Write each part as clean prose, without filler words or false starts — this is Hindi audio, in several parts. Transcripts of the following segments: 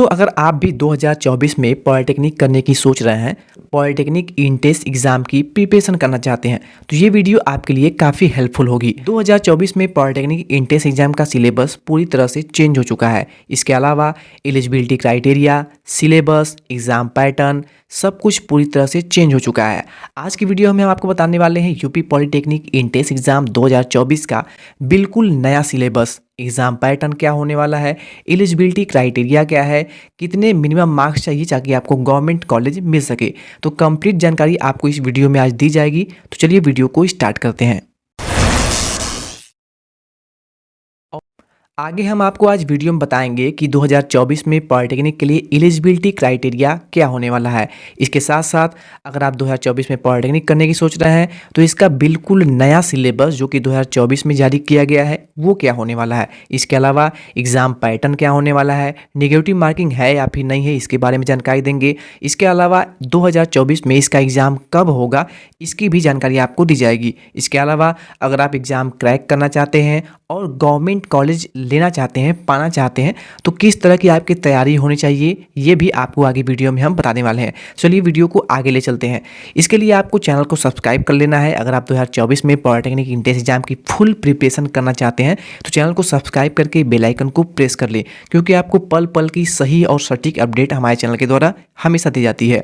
दोस्तों अगर आप भी 2024 में पॉलिटेक्निक करने की सोच रहे हैं, पॉलिटेक्निक इंटेंस एग्जाम की प्रिपरेशन करना चाहते हैं, तो ये वीडियो आपके लिए काफ़ी हेल्पफुल होगी। 2024 में पॉलिटेक्निक इंटेंस एग्जाम का सिलेबस पूरी तरह से चेंज हो चुका है। इसके अलावा eligibility criteria, syllabus, exam pattern सब कुछ पूरी तरह से चेंज हो चुका है। आज की वीडियो में हम आपको बताने वाले हैं यूपी पॉलिटेक्निक इंटेंस एग्जाम 2024 का बिल्कुल नया सिलेबस, एग्जाम पैटर्न क्या होने वाला है, एलिजिबिलिटी क्राइटेरिया क्या है, कितने मिनिमम मार्क्स चाहिए ताकि आपको गवर्नमेंट कॉलेज मिल सके। तो कंप्लीट जानकारी आपको इस वीडियो में आज दी जाएगी। तो चलिए वीडियो को स्टार्ट करते हैं। आगे हम आपको आज वीडियो में बताएंगे कि 2024 में पॉलिटेक्निक के लिए एलिजिबिलिटी क्राइटेरिया क्या होने वाला है। इसके साथ साथ अगर आप 2024 में पॉलिटेक्निक करने की सोच रहे हैं तो इसका बिल्कुल नया सिलेबस जो कि 2024 में जारी किया गया है वो क्या होने वाला है। इसके अलावा एग्ज़ाम पैटर्न क्या होने वाला है, नेगेटिव मार्किंग है या फिर नहीं है, इसके बारे में जानकारी देंगे। इसके अलावा 2024 में इसका एग्ज़ाम कब होगा इसकी भी जानकारी आपको दी जाएगी। इसके अलावा अगर आप एग्ज़ाम क्रैक करना चाहते हैं और गवर्नमेंट कॉलेज लेना चाहते हैं, पाना चाहते हैं, तो किस तरह की आपकी तैयारी होनी चाहिए ये भी आपको आगे वीडियो में हम बताने वाले हैं। चलिए वीडियो को आगे ले चलते हैं। इसके लिए आपको चैनल को सब्सक्राइब कर लेना है। अगर आप 2024 में पॉलिटेक्निक इंटेंस एग्जाम की फुल प्रिपरेशन करना चाहते हैं तो चैनल को सब्सक्राइब करके बेल आइकन को प्रेस कर लें, क्योंकि आपको पल पल की सही और सटीक अपडेट हमारे चैनल के द्वारा हमेशा दी जाती है।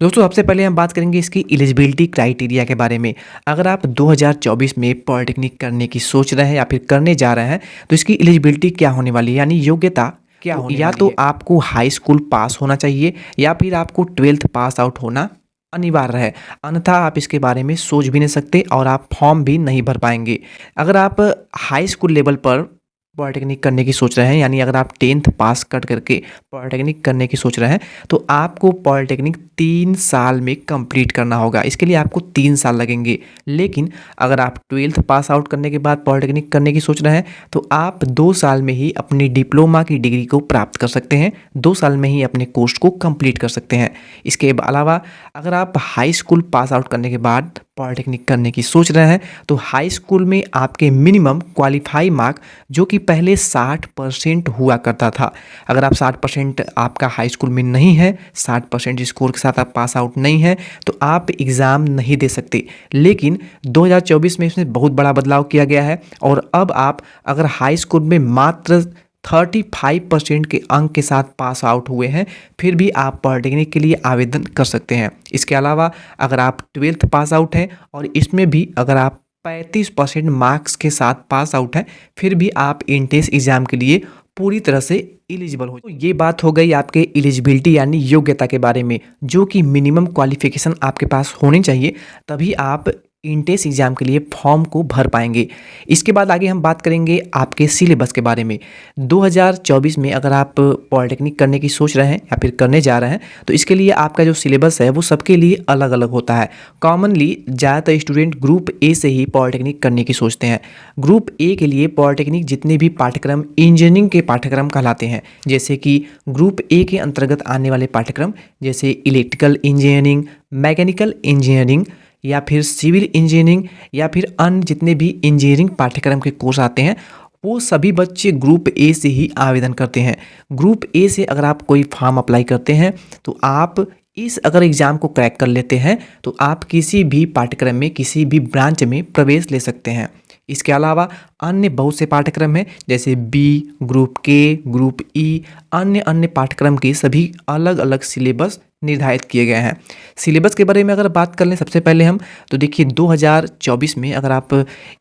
दोस्तों सबसे पहले हम बात करेंगे इसकी एलिजिबिलिटी क्राइटेरिया के बारे में। अगर आप 2024 में पॉलिटेक्निक करने की सोच रहे हैं या फिर करने जा रहे हैं तो इसकी एलिजिबिलिटी क्या होने वाली है, यानी योग्यता क्या होने या तो आपको हाई स्कूल पास होना चाहिए या फिर आपको 12th पास आउट होना अनिवार्य है, अन्यथा आप इसके बारे में सोच भी नहीं सकते और आप फॉर्म भी नहीं भर पाएंगे। अगर आप हाई स्कूल लेवल पर पॉलिटेक्निक करने की सोच रहे हैं, यानी अगर आप 10th पास कट करके पॉलिटेक्निक करने की सोच रहे हैं तो आपको पॉलिटेक्निक 3 साल में कंप्लीट करना होगा। इसके लिए आपको 3 साल लगेंगे। लेकिन अगर आप 12th पास आउट करने के बाद पॉलिटेक्निक करने की सोच रहे हैं तो आप 2 साल में ही अपनी डिप्लोमा की डिग्री को प्राप्त कर सकते हैं, 2 साल में ही अपने कोर्स को कंप्लीट कर सकते हैं। इसके अलावा अगर आप हाई स्कूल पास आउट करने के बाद पॉलिटेक्निक करने की सोच रहे हैं तो हाई स्कूल में आपके मिनिमम क्वालिफाई मार्क जो कि पहले 60% हुआ करता था, अगर आप 60% आपका हाई स्कूल में नहीं है, 60% स्कोर के साथ आप पास आउट नहीं है तो आप एग्ज़ाम नहीं दे सकते। लेकिन 2024 में इसमें बहुत बड़ा बदलाव किया गया है और अब आप अगर हाई स्कूल में मात्र 35% के अंक के साथ पास आउट हुए हैं फिर भी आप पॉलिटेक्निक के लिए आवेदन कर सकते हैं। इसके अलावा अगर आप 12th पास आउट हैं और इसमें भी अगर आप 35% मार्क्स के साथ पास आउट हैं फिर भी आप इंटेंस एग्जाम के लिए पूरी तरह से एलिजिबल हो। तो ये बात हो गई आपके एलिजिबिलिटी यानी योग्यता के बारे में, जो कि मिनिमम क्वालिफिकेशन आपके पास होनी चाहिए, तभी आप इंटेंस एग्जाम के लिए फॉर्म को भर पाएंगे। इसके बाद आगे हम बात करेंगे आपके सिलेबस के बारे में। 2024 में अगर आप पॉलिटेक्निक करने की सोच रहे हैं या फिर करने जा रहे हैं तो इसके लिए आपका जो सिलेबस है वो सबके लिए अलग अलग होता है। कॉमनली ज़्यादातर स्टूडेंट ग्रुप ए से ही पॉलिटेक्निक करने की सोचते हैं। ग्रुप ए के लिए पॉलिटेक्निक जितने भी पाठ्यक्रम इंजीनियरिंग के पाठ्यक्रम कहलाते हैं, जैसे कि ग्रुप ए के अंतर्गत आने वाले पाठ्यक्रम जैसे इलेक्ट्रिकल इंजीनियरिंग, मैकेनिकल इंजीनियरिंग या फिर सिविल इंजीनियरिंग या फिर अन्य जितने भी इंजीनियरिंग पाठ्यक्रम के कोर्स आते हैं वो सभी बच्चे ग्रुप ए से ही आवेदन करते हैं। ग्रुप ए से अगर आप कोई फॉर्म अप्लाई करते हैं तो आप इस अगर एग्ज़ाम को क्रैक कर लेते हैं तो आप किसी भी पाठ्यक्रम में किसी भी ब्रांच में प्रवेश ले सकते हैं। इसके अलावा अन्य बहुत से पाठ्यक्रम हैं जैसे बी, ग्रुप के, ग्रुप ई, अन्य अन्य पाठ्यक्रम के सभी अलग अलग सिलेबस निर्धारित किए गए हैं। सिलेबस के बारे में अगर बात कर लें सबसे पहले हम तो देखिए 2024 में अगर आप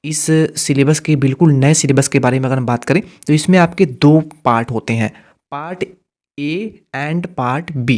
इस सिलेबस के बिल्कुल नए सिलेबस के बारे में अगर हम बात करें तो इसमें आपके 2 पार्ट होते हैं, part A and part B.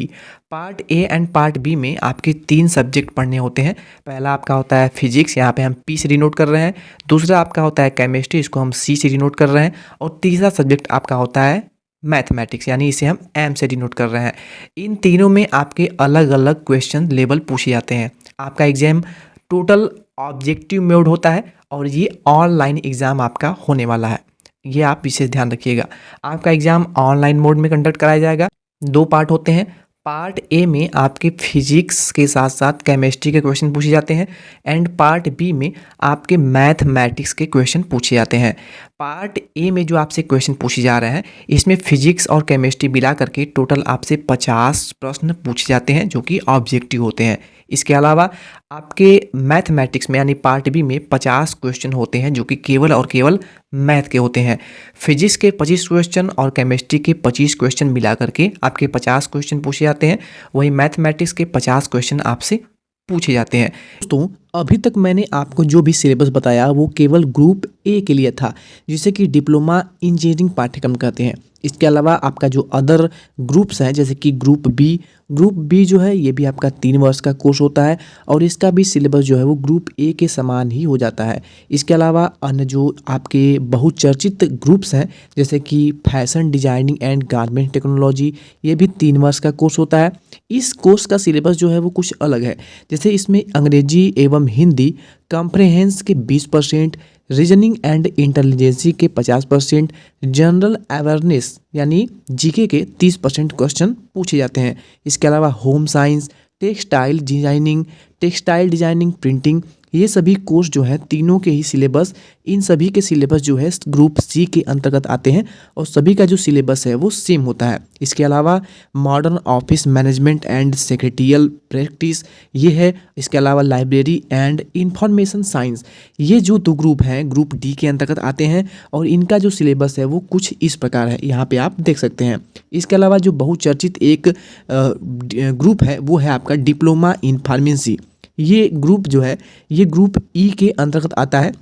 Part A and part B में आपके 3 सब्जेक्ट पढ़ने होते हैं। पहला आपका होता है फिजिक्स, यहाँ पे हम पी से डिनोट कर रहे हैं। दूसरा आपका होता है केमिस्ट्री, इसको हम सी से डिनोट कर रहे हैं। और तीसरा सब्जेक्ट आपका होता है मैथमेटिक्स, यानी इसे हम एम से डिनोट कर रहे हैं। इन तीनों में आपके अलग अलग क्वेश्चन लेवल पूछे जाते हैं। आपका एग्जाम टोटल ऑब्जेक्टिव मोड होता है और ये ऑनलाइन एग्ज़ाम आपका होने वाला है, ये आप विशेष ध्यान रखिएगा। आपका एग्ज़ाम ऑनलाइन मोड में कंडक्ट कराया जाएगा। 2 पार्ट होते हैं। पार्ट ए में आपके फिजिक्स के साथ साथ केमिस्ट्री के क्वेश्चन पूछे जाते हैं एंड पार्ट बी में आपके मैथमेटिक्स के क्वेश्चन पूछे जाते हैं। पार्ट ए में जो आपसे क्वेश्चन पूछे जा रहे हैं, इसमें फिजिक्स और केमिस्ट्री मिला करके टोटल आपसे 50 प्रश्न पूछे जाते हैं जो कि ऑब्जेक्टिव होते हैं। इसके अलावा आपके मैथमेटिक्स में यानी पार्ट बी में 50 क्वेश्चन होते हैं जो कि केवल और केवल मैथ के होते हैं। फिजिक्स के 25 क्वेश्चन और केमिस्ट्री के 25 क्वेश्चन मिला करके आपके 50 क्वेश्चन पूछे जाते हैं। वहीं मैथमेटिक्स के 50 क्वेश्चन आपसे पूछे जाते हैं। दोस्तों, अभी तक मैंने आपको जो भी सिलेबस बताया वो केवल ग्रुप ए के लिए था, जिसे कि डिप्लोमा इंजीनियरिंग पाठ्यक्रम कहते हैं। इसके अलावा आपका जो अदर ग्रुप्स हैं जैसे कि ग्रुप बी जो है ये भी आपका 3 वर्ष का कोर्स होता है और इसका भी सिलेबस जो है वो ग्रुप ए के समान ही हो जाता है। इसके अलावा अन्य जो आपके बहुचर्चित ग्रुप्स हैं जैसे कि fashion designing and garment technology, ये भी 3 वर्ष का कोर्स होता है। इस कोर्स का सिलेबस जो है वो कुछ अलग है, जैसे इसमें अंग्रेजी एवं हिंदी कॉम्प्रिहेंस के 20%, रीजनिंग एंड इंटेलिजेंसी के 50%, जनरल अवेयरनेस यानी जीके के 30% क्वेश्चन पूछे जाते हैं। इसके अलावा home science, textile designing, printing, ये सभी कोर्स जो है तीनों के ही सिलेबस, इन सभी के सिलेबस जो है ग्रुप सी के अंतर्गत आते हैं और सभी का जो सिलेबस है वो सेम होता है। इसके अलावा modern office management and secretarial practice ये है। इसके अलावा लाइब्रेरी एंड इंफॉर्मेशन साइंस, ये जो 2 ग्रुप हैं ग्रुप डी के अंतर्गत आते हैं और इनका जो सिलेबस है वो कुछ इस प्रकार है, यहाँ पे आप देख सकते हैं। इसके अलावा जो बहुचर्चित एक ग्रुप है वो है आपका डिप्लोमा इन फार्मेसी। ये ग्रुप जो है ये ग्रुप ई के अंतर्गत आता है।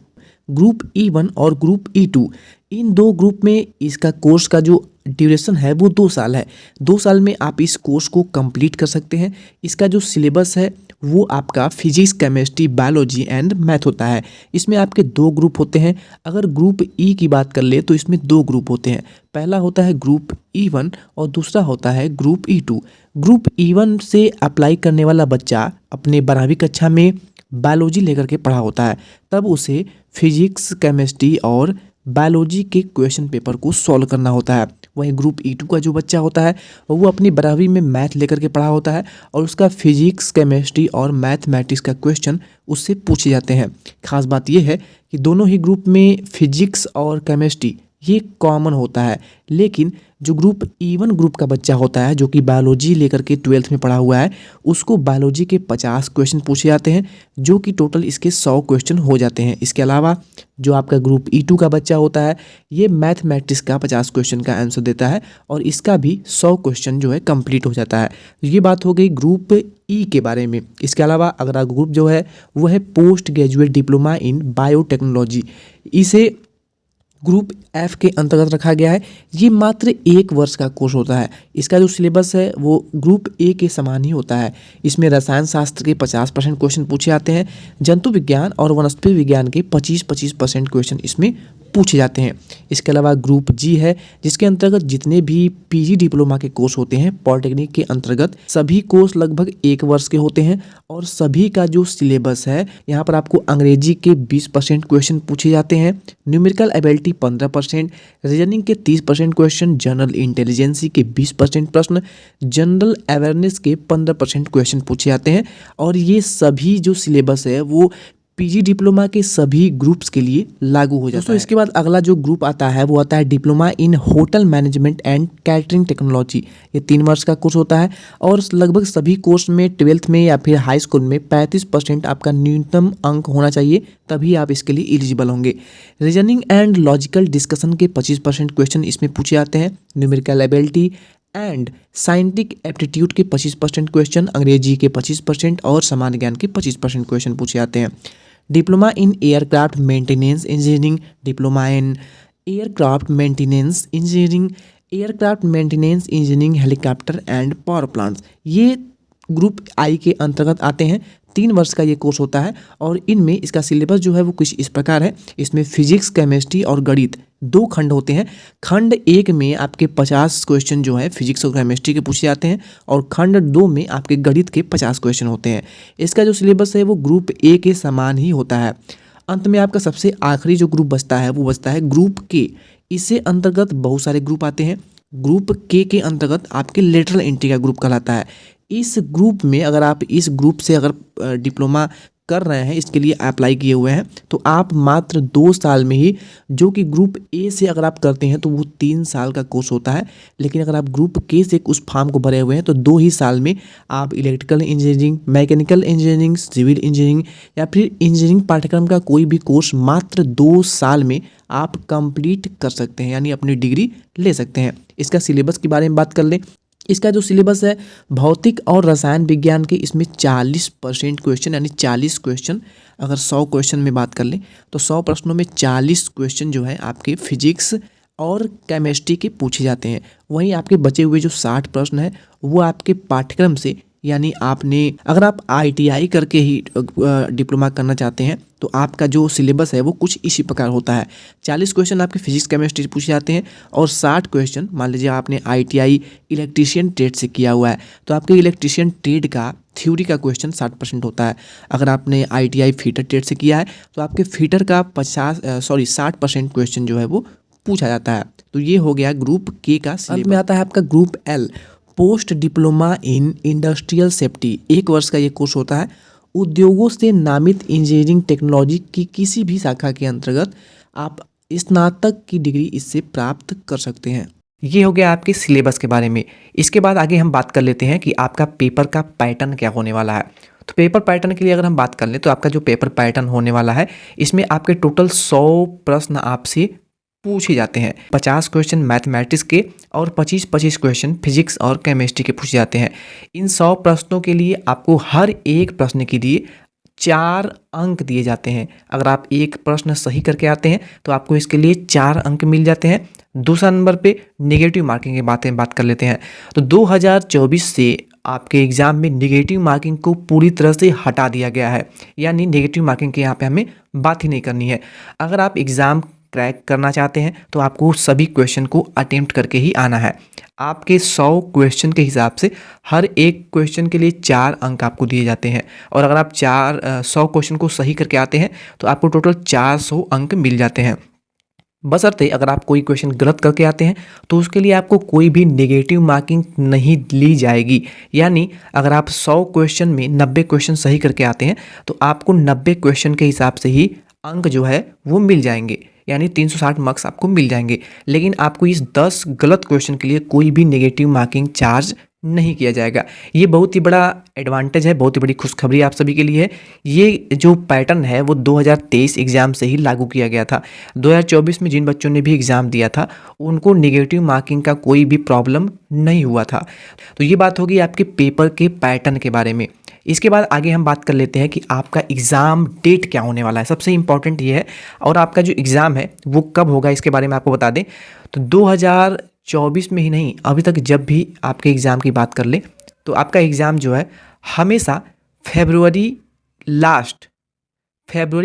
ग्रुप E1 और ग्रुप E2, इन 2 ग्रुप में इसका कोर्स का जो ड्यूरेशन है वो 2 साल है। 2 साल में आप इस कोर्स को कंप्लीट कर सकते हैं। इसका जो सिलेबस है वो आपका physics, chemistry, biology and math होता है। इसमें आपके 2 ग्रुप होते हैं। अगर ग्रुप ई की बात कर ले तो इसमें 2 ग्रुप होते हैं। पहला होता है ग्रुप E1 और दूसरा होता है ग्रुप E2। ग्रुप E1 से अप्लाई करने वाला बच्चा अपने 12वीं कक्षा में बायोलॉजी लेकर के पढ़ा होता है, तब उसे फिजिक्स, केमिस्ट्री और बायोलॉजी के क्वेश्चन पेपर को सॉल्व करना होता है। वहीं ग्रुप E2 का जो बच्चा होता है वो अपनी 12वीं में मैथ लेकर के पढ़ा होता है और उसका फिजिक्स, केमिस्ट्री और मैथमेटिक्स का क्वेश्चन उससे पूछे जाते हैं। खास बात यह है कि दोनों ही ग्रुप में फिजिक्स और केमिस्ट्री ये कॉमन होता है, लेकिन जो ग्रुप E1 ग्रुप का बच्चा होता है जो कि बायोलॉजी लेकर के 12th में पढ़ा हुआ है, उसको बायोलॉजी के 50 क्वेश्चन पूछे जाते हैं जो कि टोटल इसके 100 क्वेश्चन हो जाते हैं। इसके अलावा जो आपका ग्रुप E2 का बच्चा होता है ये मैथमेटिक्स का 50 क्वेश्चन का आंसर देता है और इसका भी 100 क्वेश्चन जो है कंप्लीट हो जाता है। ये बात हो गई ग्रुप ई के बारे में। इसके अलावा अगला ग्रुप जो है वो है post graduate diploma in biotechnology. इसे ग्रुप एफ के अंतर्गत रखा गया है। ये मात्र 1 वर्ष का कोर्स होता है। इसका जो सिलेबस है वो ग्रुप ए के समान ही होता है। इसमें रसायन शास्त्र के 50% क्वेश्चन पूछे जाते हैं। जंतु विज्ञान और वनस्पति विज्ञान के 25% क्वेश्चन इसमें पूछे जाते हैं। इसके अलावा ग्रुप जी है जिसके अंतर्गत जितने भी पीजी डिप्लोमा के कोर्स होते हैं पॉलिटेक्निक के अंतर्गत, सभी कोर्स लगभग 1 वर्ष के होते हैं और सभी का जो सिलेबस है यहाँ पर आपको अंग्रेजी के 20% क्वेश्चन पूछे जाते हैं, न्यूमेरिकल एबिलिटी 15%, रीजनिंग के 30% क्वेश्चन, जनरल इंटेलिजेंसी के 20% प्रश्न, जनरल अवेयरनेस के 15% क्वेश्चन पूछे जाते हैं और ये सभी जो सिलेबस है वो पीजी डिप्लोमा के सभी ग्रुप्स के लिए लागू हो जाता है। इसके बाद अगला जो ग्रुप आता है वो आता है diploma in hotel management and catering technology. ये 3 वर्ष का कोर्स होता है और लगभग सभी कोर्स में 12th में या फिर हाई स्कूल में 35% आपका न्यूनतम अंक होना चाहिए, तभी आप इसके लिए एलिजिबल होंगे। रीजनिंग एंड लॉजिकल डिस्कशन के 25% क्वेश्चन इसमें पूछे जाते हैं, numerical ability and scientific aptitude के 25% क्वेश्चन, अंग्रेजी के 25% और सामान्य ज्ञान के 25% क्वेश्चन पूछे जाते हैं। Diploma in aircraft maintenance engineering, diploma in aircraft maintenance engineering, aircraft maintenance engineering, helicopter and power plants, ये ग्रुप आई के अंतर्गत आते हैं। 3 वर्ष का ये कोर्स होता है और इनमें इसका सिलेबस जो है वो कुछ इस प्रकार है। इसमें फिजिक्स, केमिस्ट्री और गणित 2 खंड होते हैं। खंड 1 में आपके 50 क्वेश्चन जो है फिजिक्स और केमिस्ट्री के पूछे जाते हैं और खंड 2 में आपके गणित के 50 क्वेश्चन होते हैं। इसका जो सिलेबस है वो ग्रुप ए के समान ही होता है। अंत में आपका सबसे आखिरी जो ग्रुप बचता है वो बचता है ग्रुप के। इससे अंतर्गत बहुत सारे ग्रुप आते हैं। ग्रुप के अंतर्गत आपके लेटरल एंट्री का ग्रुप कहलाता है। इस ग्रुप में अगर आप इस ग्रुप से अगर डिप्लोमा कर रहे हैं, इसके लिए अप्लाई किए हुए हैं, तो आप मात्र 2 साल में ही, जो कि ग्रुप ए से अगर आप करते हैं तो वो 3 साल का कोर्स होता है, लेकिन अगर आप ग्रुप के से उस फॉर्म को भरे हुए हैं तो 2 ही साल में आप electrical engineering, mechanical engineering, civil engineering या फिर इंजीनियरिंग पाठ्यक्रम का कोई भी कोर्स मात्र 2 साल में आप कंप्लीट कर सकते हैं, यानी अपनी डिग्री ले सकते हैं। इसका सिलेबस के बारे में बात कर लें। इसका जो सिलेबस है भौतिक और रसायन विज्ञान के, इसमें 40% क्वेश्चन, यानी 40 क्वेश्चन, अगर 100 क्वेश्चन में बात कर लें तो 100 प्रश्नों में 40 क्वेश्चन जो है आपके फिजिक्स और केमिस्ट्री के पूछे जाते हैं। वहीं आपके बचे हुए जो 60 प्रश्न हैं वो आपके पाठ्यक्रम से, यानी आपने अगर आप ITI करके ही डिप्लोमा करना चाहते हैं तो आपका जो सिलेबस है वो कुछ इसी प्रकार होता है। 40 क्वेश्चन आपके फिजिक्स केमिस्ट्री पूछे जाते हैं और 60 क्वेश्चन, मान लीजिए आपने ITI इलेक्ट्रीशियन ट्रेड से किया हुआ है तो आपके इलेक्ट्रीशियन ट्रेड का थ्योरी का क्वेश्चन 60% होता है। अगर आपने ITI फीटर ट्रेड से किया है तो आपके फीटर का 60% क्वेश्चन जो है वो पूछा जाता है। तो ये हो गया ग्रुप के का। अंत में आता है आपका group L, post diploma in industrial safety. 1 वर्ष का ये कोर्स होता है। उद्योगों से नामित इंजीनियरिंग टेक्नोलॉजी की किसी भी शाखा के अंतर्गत आप स्नातक की डिग्री इससे प्राप्त कर सकते हैं। ये हो गया आपके सिलेबस के बारे में। इसके बाद आगे हम बात कर लेते हैं कि आपका पेपर का पैटर्न क्या होने वाला है। तो पेपर पैटर्न के लिए अगर हम बात कर लें तो आपका जो पेपर पैटर्न होने वाला है इसमें आपके टोटल 100 प्रश्न आपसे पूछे जाते हैं। 50 क्वेश्चन मैथमेटिक्स के और 25 क्वेश्चन फिजिक्स और केमिस्ट्री के पूछे जाते हैं। इन 100 प्रश्नों के लिए आपको हर एक प्रश्न के लिए 4 अंक दिए जाते हैं। अगर आप एक प्रश्न सही करके आते हैं तो आपको इसके लिए 4 अंक मिल जाते हैं। दूसरा नंबर पे नेगेटिव मार्किंग की बात कर लेते हैं। तो 2024 से आपके एग्ज़ाम में नेगेटिव मार्किंग को पूरी तरह से हटा दिया गया है, यानी नेगेटिव मार्किंग के यहाँ पे हमें बात ही नहीं करनी है। अगर आप एग्ज़ाम क्रैक करना चाहते हैं तो आपको सभी क्वेश्चन को अटेम्प्ट करके ही आना है। आपके 100 क्वेश्चन के हिसाब से हर एक क्वेश्चन के लिए 4 अंक आपको दिए जाते हैं और अगर आप 100 क्वेश्चन को सही करके आते हैं तो आपको टोटल 400 अंक मिल जाते हैं। बशर्ते अगर आप कोई क्वेश्चन गलत करके आते हैं तो उसके लिए आपको कोई भी नेगेटिव मार्किंग नहीं ली जाएगी। यानी अगर आप 100 क्वेश्चन में 90 क्वेश्चन सही करके आते हैं तो आपको 90 क्वेश्चन के हिसाब से ही अंक जो है वो मिल जाएंगे, यानी 360 मार्क्स आपको मिल जाएंगे। लेकिन आपको इस 10 गलत क्वेश्चन के लिए कोई भी नेगेटिव मार्किंग चार्ज नहीं किया जाएगा। ये बहुत ही बड़ा एडवांटेज है, बहुत ही बड़ी खुशखबरी आप सभी के लिए है। ये जो पैटर्न है वो 2023 एग्ज़ाम से ही लागू किया गया था। 2024 में जिन बच्चों ने भी एग्ज़ाम दिया था उनको नेगेटिव मार्किंग का कोई भी प्रॉब्लम नहीं हुआ था। तो ये बात होगी आपके पेपर के पैटर्न के बारे में। इसके बाद आगे हम बात कर लेते हैं कि आपका एग्ज़ाम डेट क्या होने वाला है। सबसे इम्पॉर्टेंट ये है, और आपका जो एग्ज़ाम है वो कब होगा इसके बारे में आपको बता दें। तो 2024 में ही नहीं, अभी तक जब भी आपके एग्ज़ाम की बात कर लें तो आपका एग्ज़ाम जो है हमेशा फरवरी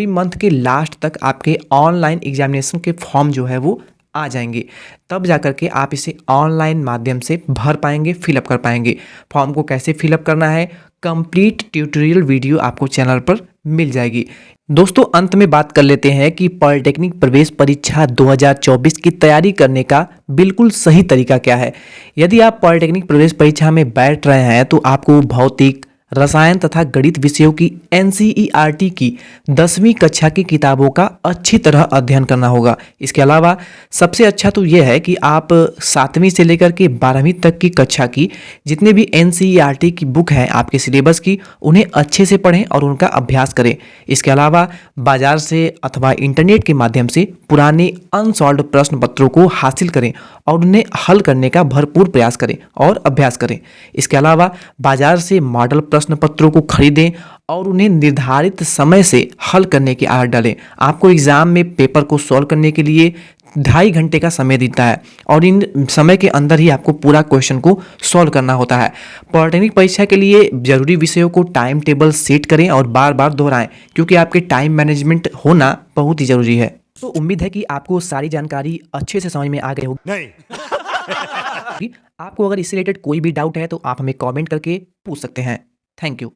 मंथ के लास्ट तक आपके ऑनलाइन एग्जामिनेशन के फॉर्म जो है वो आ जाएंगे। तब जाकर के आप इसे ऑनलाइन माध्यम से भर पाएंगे, फिलअप कर पाएंगे। फॉर्म को कैसे फिलअप करना है, कंप्लीट ट्यूटोरियल वीडियो आपको चैनल पर मिल जाएगी। दोस्तों, अंत में बात कर लेते हैं कि पॉलिटेक्निक प्रवेश परीक्षा 2024 की तैयारी करने का बिल्कुल सही तरीका क्या है। यदि आप पॉलिटेक्निक प्रवेश परीक्षा में बैठ रहे हैं तो आपको भौतिक, रसायन तथा गणित विषयों की NCERT की 10वीं कक्षा की किताबों का अच्छी तरह अध्ययन करना होगा। इसके अलावा सबसे अच्छा तो यह है कि आप 7वीं से लेकर के 12वीं तक की कक्षा की जितने भी NCERT की बुक हैं आपके सिलेबस की, उन्हें अच्छे से पढ़ें और उनका अभ्यास करें। इसके अलावा बाजार से अथवा इंटरनेट के माध्यम से पुराने अनसॉल्व्ड प्रश्न पत्रों को हासिल करें और उन्हें हल करने का भरपूर प्रयास करें और अभ्यास करें। इसके अलावा बाजार से मॉडल प्रश्न पत्रों को खरीदें और उन्हें निर्धारित समय से हल करने की आदत डालें। आपको एग्जाम में पेपर को सॉल्व करने के लिए 2.5 घंटे का समय देता है और इन समय के अंदर ही आपको पूरा क्वेश्चन को सॉल्व करना होता है। पॉलिटेक्निक परीक्षा के लिए जरूरी विषयों को टाइम टेबल सेट करें और बार बार दोहराएं, क्योंकि आपके टाइम मैनेजमेंट होना बहुत ही जरूरी है। तो उम्मीद है कि आपको सारी जानकारी अच्छे से समझ में आ गई होगी। नहीं आपको अगर इससे रिलेटेड कोई भी डाउट है तो आप हमें कमेंट करके पूछ सकते हैं। Thank you.